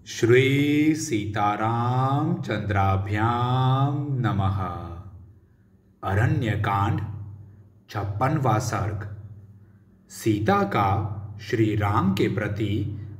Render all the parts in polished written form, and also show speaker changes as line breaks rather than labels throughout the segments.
श्री सीताराम चंद्राभ्याम नमः। अरण्यकांड 56वां सर्ग। सीता का श्री राम के प्रति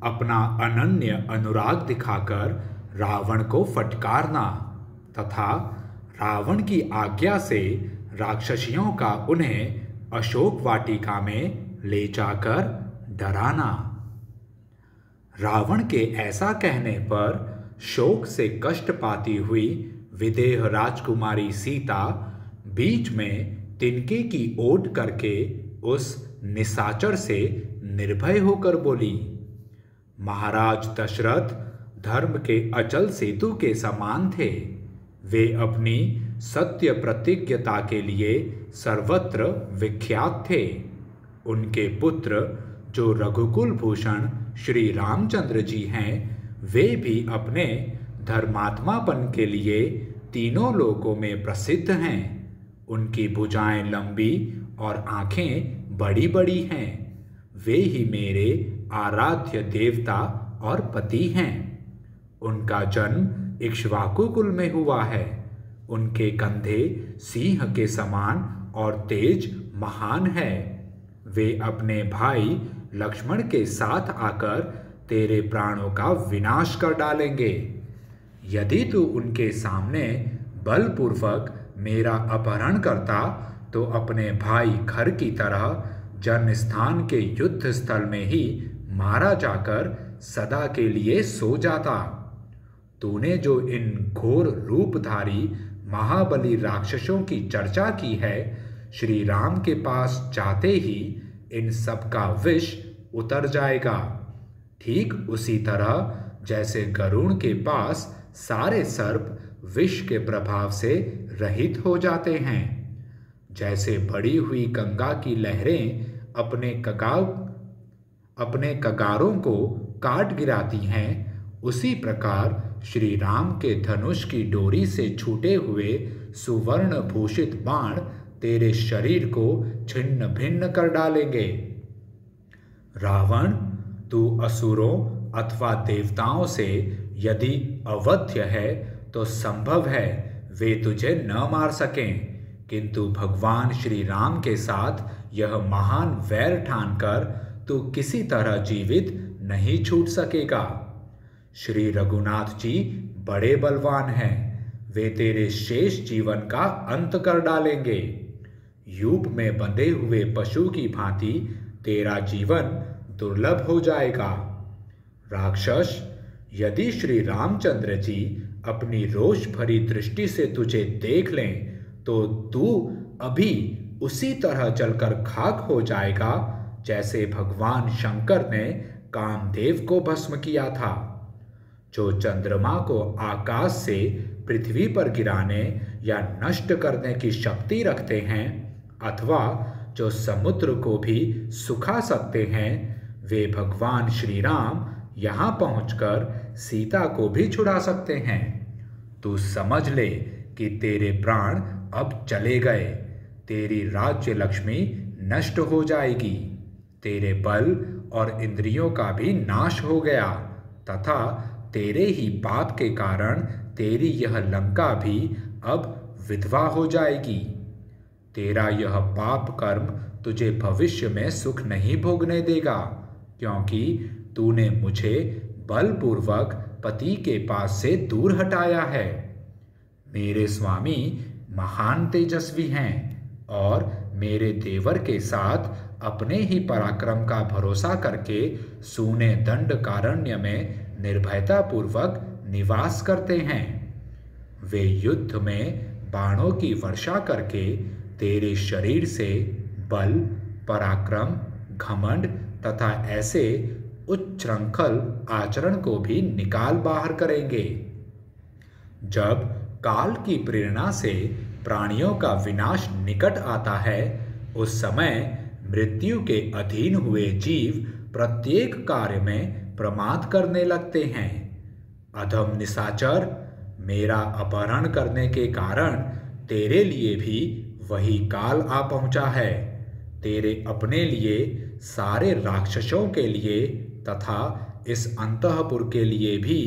अपना अनन्य अनुराग दिखाकर रावण को फटकारना तथा रावण की आज्ञा से राक्षसियों का उन्हें अशोक वाटिका में ले जाकर डराना। रावण के ऐसा कहने पर शोक से कष्ट पाती हुई विदेह राजकुमारी सीता बीच में तिनके की ओट करके उस निशाचर से निर्भय होकर बोली, महाराज दशरथ धर्म के अचल सेतु के समान थे। वे अपनी सत्य प्रतिज्ञता के लिए सर्वत्र विख्यात थे। उनके पुत्र जो रघुकुल भूषण श्री रामचंद्र जी हैं, वे भी अपने धर्मात्मापन के लिए तीनों लोकों में प्रसिद्ध हैं। उनकी भुजाएं लंबी और आंखें बड़ी बड़ी हैं। वे ही मेरे आराध्य देवता और पति हैं। उनका जन्म इक्ष्वाकु कुल में हुआ है। उनके कंधे सिंह के समान और तेज महान है। वे अपने भाई लक्ष्मण के साथ आकर तेरे प्राणों का विनाश कर डालेंगे। यदि तू उनके सामने बलपूर्वक मेरा अपहरण करता तो अपने भाई खर की तरह जन्मस्थान के युद्ध स्थल में ही मारा जाकर सदा के लिए सो जाता। तूने जो इन घोर रूपधारी महाबली राक्षसों की चर्चा की है, श्री राम के पास जाते ही इन सब का विष उतर जाएगा। ठीक उसी तरह जैसे गरुड़ के पास सारे सर्प विष के प्रभाव से रहित हो जाते हैं। जैसे बढ़ी हुई गंगा की लहरें अपने कगारों को काट गिराती हैं, उसी प्रकार श्री राम के धनुष की डोरी से छूटे हुए सुवर्ण भूषित बाण तेरे शरीर को छिन्न भिन्न कर डालेंगे। रावण, तू असुरों अथवा देवताओं से यदि अवध्य है तो संभव है वे तुझे न मार सकें, किंतु भगवान श्री राम के साथ यह महान वैर ठानकर तू किसी तरह जीवित नहीं छूट सकेगा। श्री रघुनाथ जी बड़े बलवान हैं। वे तेरे शेष जीवन का अंत कर डालेंगे। यूप में बंधे हुए पशु की भांति तेरा जीवन दुर्लभ हो जाएगा। राक्षस, यदि श्री रामचंद्र जी अपनी रोष भरी दृष्टि से तुझे देख लें तो तू अभी उसी तरह जलकर खाक हो जाएगा जैसे भगवान शंकर ने कामदेव को भस्म किया था। जो चंद्रमा को आकाश से पृथ्वी पर गिराने या नष्ट करने की शक्ति रखते हैं अथवा जो समुद्र को भी सुखा सकते हैं, वे भगवान श्री राम यहाँ पहुंचकर सीता को भी छुड़ा सकते हैं। तू समझ ले कि तेरे प्राण अब चले गए। तेरी राज्य लक्ष्मी नष्ट हो जाएगी। तेरे बल और इंद्रियों का भी नाश हो गया तथा तेरे ही पाप के कारण तेरी यह लंका भी अब विधवा हो जाएगी। तेरा यह पाप कर्म तुझे भविष्य में सुख नहीं भोगने देगा, क्योंकि तूने मुझे बलपूर्वक पति के पास से दूर हटाया है। मेरे स्वामी महान तेजस्वी हैं और मेरे देवर के साथ अपने ही पराक्रम का भरोसा करके सूने दंडकारण्य में निर्भयता पूर्वक निवास करते हैं। वे युद्ध में बाणों की वर्षा करके तेरे शरीर से बल, पराक्रम, घमंड तथा ऐसे उच्छृंखल आचरण को भी निकाल बाहर करेंगे। जब काल की प्रेरणा से प्राणियों का विनाश निकट आता है, उस समय मृत्यु के अधीन हुए जीव प्रत्येक कार्य में प्रमाद करने लगते हैं। अधम निशाचर, मेरा अपहरण करने के कारण तेरे लिए भी वही काल आ पहुंचा है। तेरे अपने लिए, सारे राक्षसों के लिए तथा इस अंतःपुर के लिए भी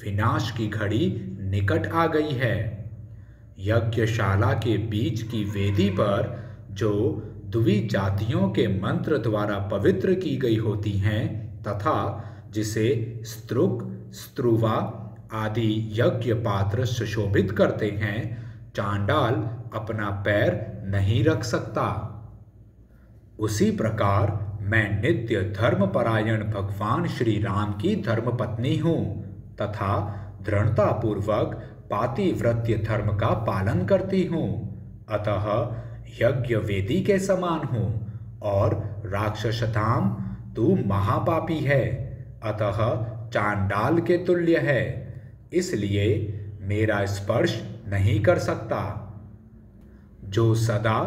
विनाश की घड़ी निकट आ गई है। यज्ञशाला के बीच की वेदी पर जो द्वि जातियों के मंत्र द्वारा पवित्र की गई होती हैं तथा जिसे स्तृक, स्त्रुवा आदि यज्ञ पात्र सुशोभित करते हैं, चांडाल अपना पैर नहीं रख सकता। उसी प्रकार मैं नित्य धर्मपरायण भगवान श्री राम की धर्मपत्नी हूँ तथा दृढ़तापूर्वक पातिव्रत्य धर्म का पालन करती हूँ, अतः यज्ञ वेदी के समान हूँ। और राक्षसधाम तू महापापी है, अतः चांडाल के तुल्य है, इसलिए मेरा स्पर्श नहीं कर सकता। जो सदा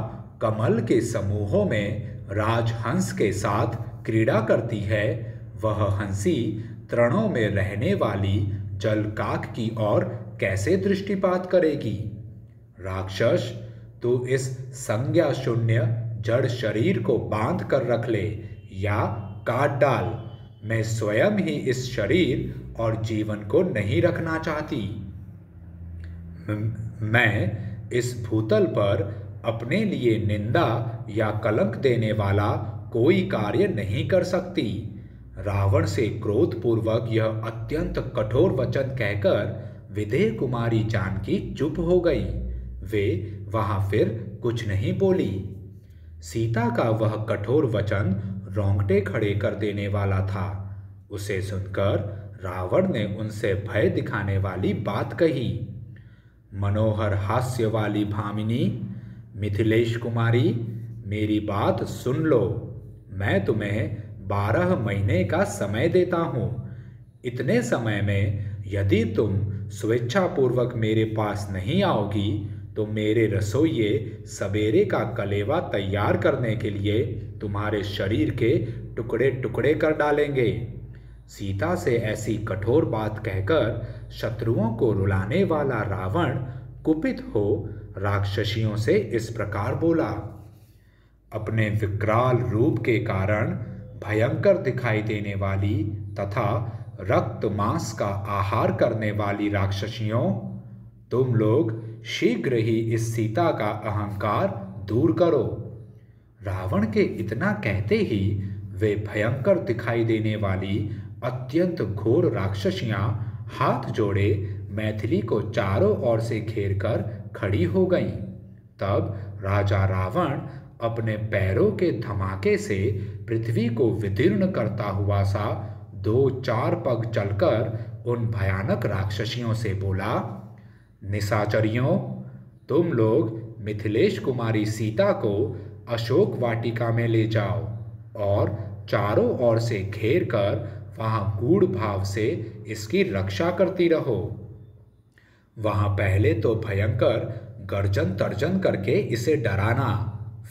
कमल के समूहों में राजहंस के साथ क्रीड़ा करती है, वह हंसी तृणों में रहने वाली जलकाक की ओर कैसे दृष्टिपात करेगी। राक्षस, तू इस संज्ञा शून्य जड़ शरीर को बांध कर रख ले या काट डाल। मैं स्वयं ही इस शरीर और जीवन को नहीं रखना चाहती। मैं इस भूतल पर अपने लिए निंदा या कलंक देने वाला कोई कार्य नहीं कर सकती। रावण से क्रोधपूर्वक यह अत्यंत कठोर वचन कहकर विदेह कुमारी जानकी चुप हो गई। वे वहां फिर कुछ नहीं बोली। सीता का वह कठोर वचन रोंगटे खड़े कर देने वाला था। उसे सुनकर रावण ने उनसे भय दिखाने वाली बात कही। मनोहर हास्य वाली भामिनी, मिथिलेश कुमारी, मेरी बात सुन लो। मैं तुम्हें 12 महीने का समय देता हूँ। इतने समय में यदि तुम स्वेच्छापूर्वक मेरे पास नहीं आओगी तो मेरे रसोइये सवेरे का कलेवा तैयार करने के लिए तुम्हारे शरीर के टुकड़े टुकड़े कर डालेंगे। सीता से ऐसी कठोर बात कहकर शत्रुओं को रुलाने वाला रावण कुपित हो राक्षसियों से इस प्रकार बोला। अपने विकराल रूप के कारण भयंकर दिखाई देने वाली तथा रक्त मांस का आहार करने वाली राक्षसियों, तुम लोग शीघ्र ही इस सीता का अहंकार दूर करो। रावण के इतना कहते ही वे भयंकर दिखाई देने वाली अत्यंत घोर राक्षसियां हाथ जोड़े मैथिली को चारों ओर से घेर कर खड़ी हो गईं। तब राजा रावण अपने पैरों के धमाके से पृथ्वी को विदीर्ण करता हुआ सा 2-4 पग चलकर उन भयानक राक्षसियों से बोला, निशाचरियों, तुम लोग मिथिलेश कुमारी सीता को अशोक वाटिका में ले जाओ और चारों ओर से घेर कर वहां गूढ़ भाव से इसकी रक्षा करती रहो। वहां पहले तो भयंकर गर्जन तर्जन करके इसे डराना,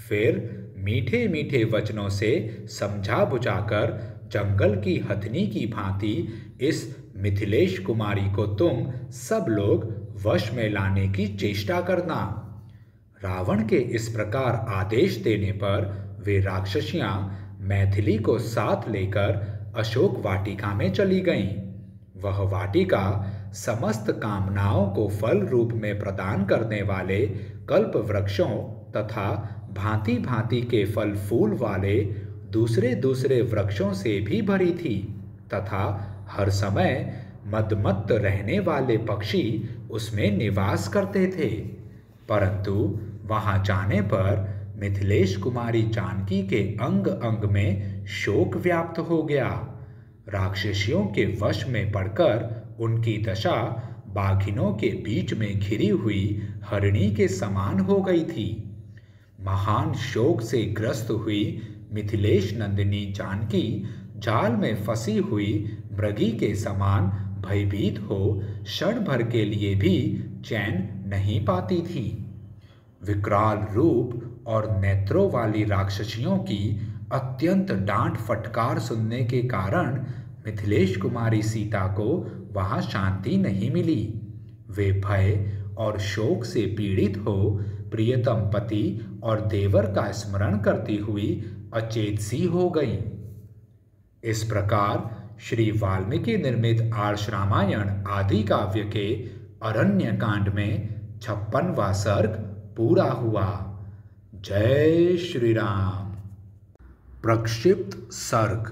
फिर मीठे मीठे वचनों से समझा बुझाकर जंगल की हथनी की भांति इस मिथिलेश कुमारी को तुम सब लोग वश में लाने की चेष्टा करना। रावण के इस प्रकार आदेश देने पर वे राक्षसियां मैथिली को साथ लेकर अशोक वाटिका में चली गईं। वह वाटिका समस्त कामनाओं को फल रूप में प्रदान करने वाले कल्प वृक्षों तथा भांति भांति के फल फूल वाले दूसरे दूसरे वृक्षों से भी भरी थी तथा हर समय मदमत्त रहने वाले पक्षी उसमें निवास करते थे। परंतु वहां जाने पर मिथिलेश कुमारी जानकी के अंग अंग में शोक व्याप्त हो गया। राक्षसियों के वश में पड़कर उनकी दशा बाघिनों के बीच में घिरी हुई हरिणी के समान हो गई थी। महान शोक से ग्रस्त हुई मिथिलेश नंदिनी जानकी जाल में फंसी हुई मृगी के समान भयभीत हो क्षण भर के लिए भी चैन नहीं पाती थी। विकराल रूप और नेत्रों वाली राक्षसियों की अत्यंत डांट फटकार सुनने के कारण मिथिलेश कुमारी सीता को वहां शांति नहीं मिली। वे भय और शोक से पीड़ित हो प्रियतम पति और देवर का स्मरण करती हुई अचेत सी हो गईं। इस प्रकार श्री वाल्मीकि निर्मित आर्ष रामायण आदि काव्य के अरण्य कांड में 56वां सर्ग पूरा हुआ। जय श्री राम। प्रक्षिप्त सर्ग।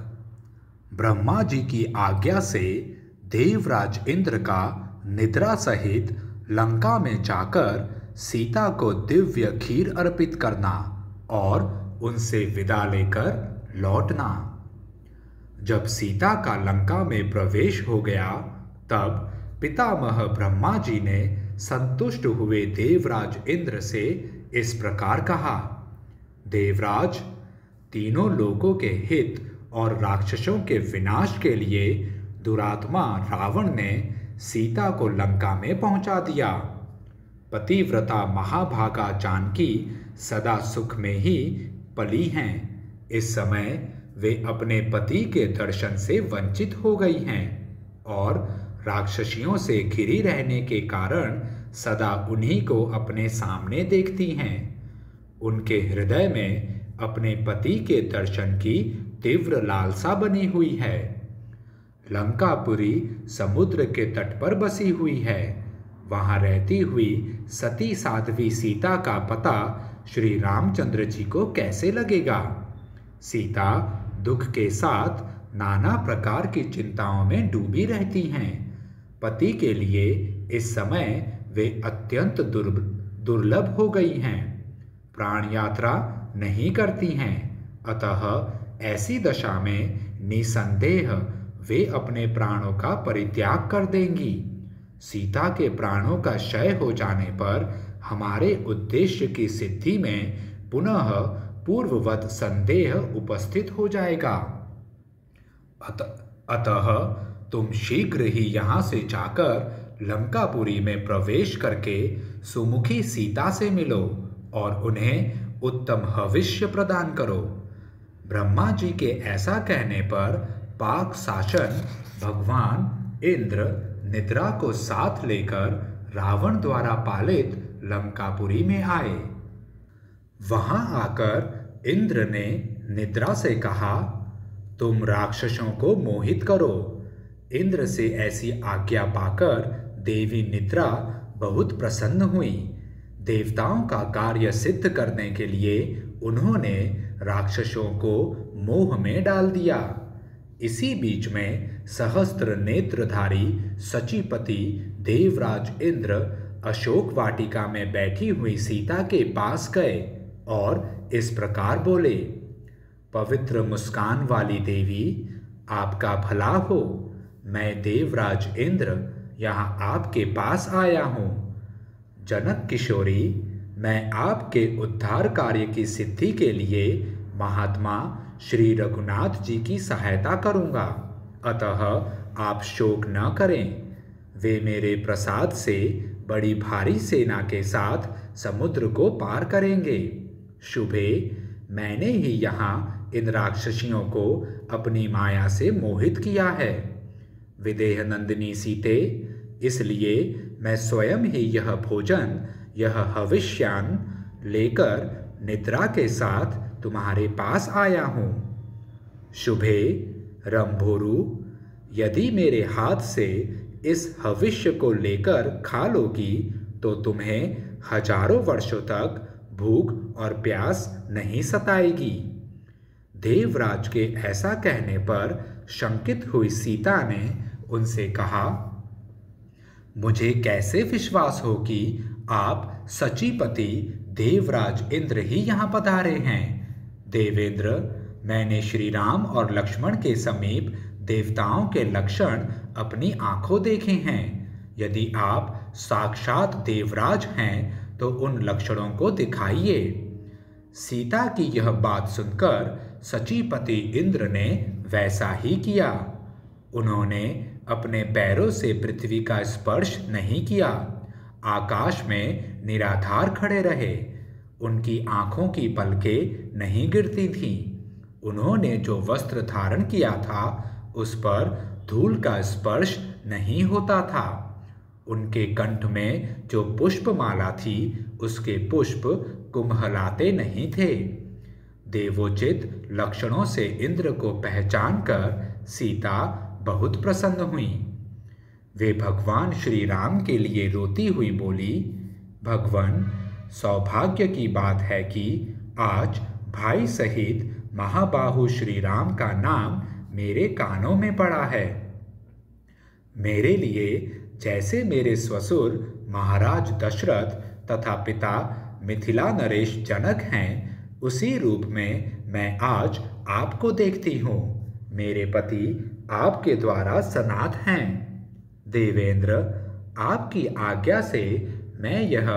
ब्रह्मा जी की आज्ञा से देवराज इंद्र का निद्रा सहित लंका में जाकर सीता को दिव्य खीर अर्पित करना और उनसे विदा लेकर लौटना। जब सीता का लंका में प्रवेश हो गया तब पितामह ब्रह्मा जी ने संतुष्ट हुए देवराज इंद्र से इस प्रकार कहा, देवराज, तीनों लोगों के हित और राक्षसों के विनाश के लिए दुरात्मा रावण ने सीता को लंका में पहुंचा दिया। पतिव्रता महाभागा जानकी सदा सुख में ही पली हैं। इस समय वे अपने पति के दर्शन से वंचित हो गई हैं और राक्षसियों से घिरी रहने के कारण सदा उन्हीं को अपने सामने देखती हैं। उनके हृदय में अपने पति के दर्शन की तीव्र लालसा बनी हुई है। लंकापुरी समुद्र के तट पर बसी हुई है। वहां रहती हुई सती साध्वी सीता का पता श्री रामचंद्र जी को कैसे लगेगा? सीता दुख के साथ नाना प्रकार की चिंताओं में डूबी रहती हैं। पति के लिए इस समय वे अत्यंत दुर्लभ हो गई हैं। प्राण यात्रा नहीं करती हैं। अतः ऐसी दशा में निसंदेह वे अपने प्राणों का परित्याग कर देंगी। सीता के प्राणों का क्षय हो जाने पर हमारे उद्देश्य की सिद्धि में पुनः पूर्ववत संदेह उपस्थित हो जाएगा। अतः तुम शीघ्र ही यहाँ से जाकर लंकापुरी में प्रवेश करके सुमुखी सीता से मिलो और उन्हें उत्तम हविष्य प्रदान करो। ब्रह्मा जी के ऐसा कहने पर पाक शासन भगवान इंद्र निद्रा को साथ लेकर रावण द्वारा पालित लंकापुरी में आए। वहां आकर इंद्र ने निद्रा से कहा, तुम राक्षसों को मोहित करो। इंद्र से ऐसी आज्ञा पाकर देवी निद्रा बहुत प्रसन्न हुई। देवताओं का कार्य सिद्ध करने के लिए उन्होंने राक्षसों को मोह में डाल दिया। इसी बीच में सहस्त्र नेत्रधारी सचीपति देवराज इंद्र अशोक वाटिका में बैठी हुई सीता के पास गए और इस प्रकार बोले, पवित्र मुस्कान वाली देवी, आपका भला हो। मैं देवराज इंद्र यहाँ आपके पास आया हूँ। जनक किशोरी, मैं आपके उद्धार कार्य की सिद्धि के लिए महात्मा श्री रघुनाथ जी की सहायता करूँगा। अतः आप शोक न करें। वे मेरे प्रसाद से बड़ी भारी सेना के साथ समुद्र को पार करेंगे। शुभे, मैंने ही यहाँ इन राक्षसियों को अपनी माया से मोहित किया है। विदेह नंदिनी सीते, इसलिए मैं स्वयं ही यह भोजन, यह हविष्यान लेकर निद्रा के साथ तुम्हारे पास आया हूँ। शुभे रंभोरु, यदि मेरे हाथ से इस हविष्य को लेकर खा लोगी तो तुम्हें हजारों वर्षों तक भूख और प्यास नहीं सताएगी। देवराज के ऐसा कहने पर शंकित हुई सीता ने उनसे कहा, मुझे कैसे विश्वास हो कि आप सचीपति देवराज इंद्र ही यहाँ पधारे हैं। देवेंद्र, मैंने श्री राम और लक्ष्मण के समीप देवताओं के लक्षण अपनी आंखों देखे हैं। यदि आप साक्षात देवराज हैं तो उन लक्षणों को दिखाइए। सीता की यह बात सुनकर सचीपति इंद्र ने वैसा ही किया। उन्होंने अपने पैरों से पृथ्वी का स्पर्श नहीं किया। आकाश में निराधार खड़े रहे। उनकी आंखों की पलकें नहीं गिरती थीं। उन्होंने जो वस्त्र धारण किया था उस पर धूल का स्पर्श नहीं होता था। उनके कंठ में जो पुष्पमाला थी उसके पुष्प कुम्हलाते नहीं थे। देवोचित लक्षणों से इंद्र को पहचान कर सीता बहुत प्रसन्न हुई। वे भगवान श्री राम के लिए रोती हुई बोली, भगवान, सौभाग्य की बात है कि आज भाई सहित महाबाहु श्री राम का नाम मेरे कानों में पड़ा है। मेरे लिए जैसे मेरे ससुर महाराज दशरथ तथा पिता मिथिला नरेश जनक हैं, उसी रूप में मैं आज आपको देखती हूँ। मेरे पति आपके द्वारा सनाथ हैं। देवेंद्र, आपकी आज्ञा से मैं यह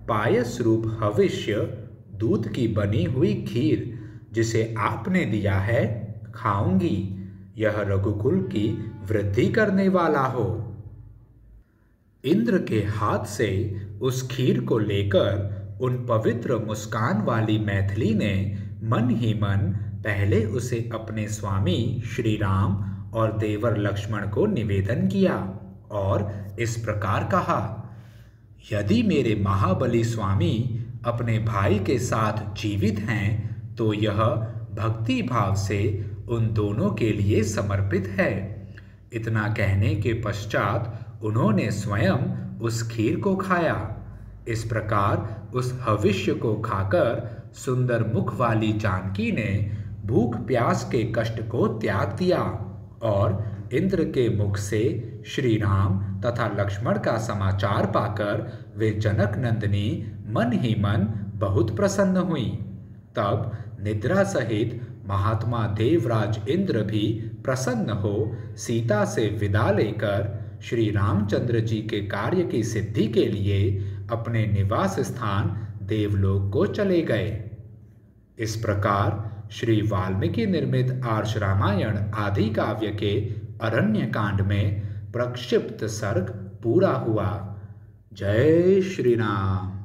पायस रूप हविष्य, दूध की बनी हुई खीर जिसे आपने दिया है, खाऊंगी। यह रघुकुल की वृद्धि करने वाला हो। इंद्र के हाथ से उस खीर को लेकर उन पवित्र मुस्कान वाली मैथिली ने मन ही मन पहले उसे अपने स्वामी श्री राम और देवर लक्ष्मण को निवेदन किया और इस प्रकार कहा, यदि मेरे महाबली स्वामी अपने भाई के साथ जीवित हैं तो यह भक्ति भाव से उन दोनों के लिए समर्पित है। इतना कहने के पश्चात उन्होंने स्वयं उस खीर को खाया। इस प्रकार उस हविष्य को खाकर सुंदर मुख वाली जानकी ने भूख प्यास के कष्ट को त्याग दिया और इंद्र के मुख से श्री राम तथा लक्ष्मण का समाचार पाकर वे जनक नंदिनी मन ही मन बहुत प्रसन्न हुई। तब निद्रा सहित महात्मा देवराज इंद्र भी प्रसन्न हो सीता से विदा लेकर श्री रामचंद्र जी के कार्य की सिद्धि के लिए अपने निवास स्थान देवलोक को चले गए। इस प्रकार श्री वाल्मीकि निर्मित आर्ष रामायण आदि काव्य के अरण्य कांड में प्रक्षिप्त सर्ग पूरा हुआ। जय श्री राम।